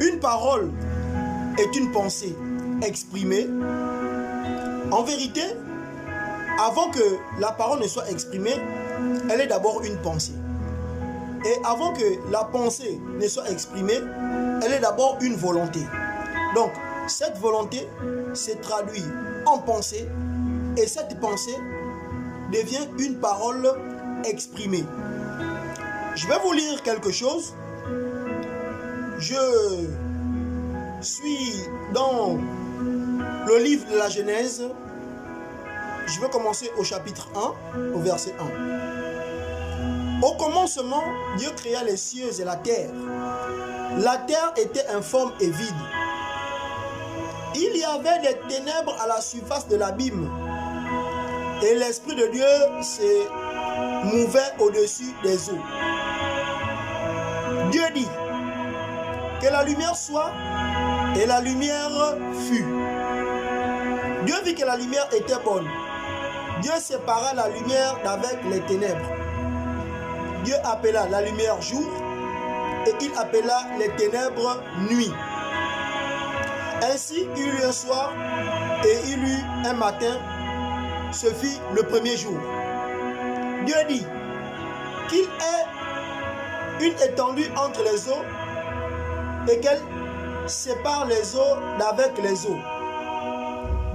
une parole est une pensée exprimée. En vérité, avant que la parole ne soit exprimée, elle est d'abord une pensée. Et avant que la pensée ne soit exprimée, elle est d'abord une volonté. Donc, cette volonté se traduit en pensée et cette pensée devient une parole exprimée. Je vais vous lire quelque chose. Je suis dans le livre de la Genèse. Je vais commencer au chapitre 1, au verset 1. Au commencement, Dieu créa les cieux et la terre. La terre était informe et vide. Il y avait des ténèbres à la surface de l'abîme. Et l'Esprit de Dieu se mouvait au-dessus des eaux. Dieu dit que la lumière soit, et la lumière fut. Dieu vit que la lumière était bonne. Dieu sépara la lumière d'avec les ténèbres. Dieu appela la lumière jour et il appela les ténèbres nuit. Ainsi il y eut un soir et il y eut un matin. Ce fut le premier jour. Dieu dit qu'il ait une étendue entre les eaux et qu'elle sépare les eaux d'avec les eaux.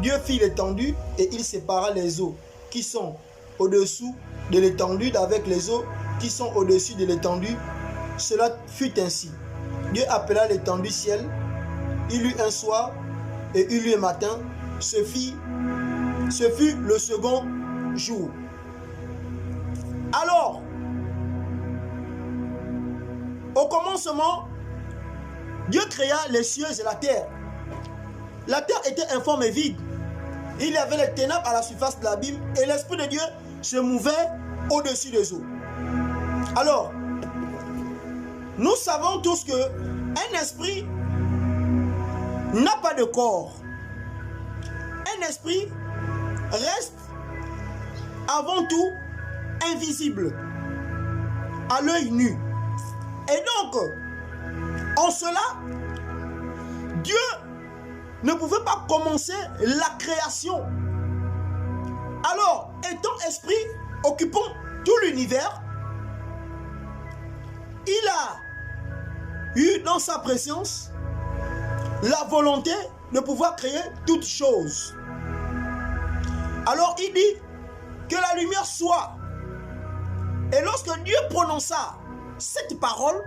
Dieu fit l'étendue et il sépara les eaux qui sont au-dessous de l'étendue d'avec les eaux qui sont au-dessus de l'étendue. Cela fut ainsi. Dieu appela l'étendue ciel. Il eut un soir et il eut un matin. Ce fut le second jour. Alors, au commencement, Dieu créa les cieux et la terre. La terre était informe et vide. Il y avait les ténèbres à la surface de l'abîme et l'Esprit de Dieu se mouvait au-dessus des eaux. Alors, nous savons tous que un esprit n'a pas de corps. Un esprit reste avant tout invisible à l'œil nu. Et donc, en cela, Dieu ne pouvait pas commencer la création. Alors, étant esprit, occupant tout l'univers, il a eu dans sa présence la volonté de pouvoir créer toutes choses. Alors il dit que la lumière soit. Et lorsque Dieu prononça cette parole,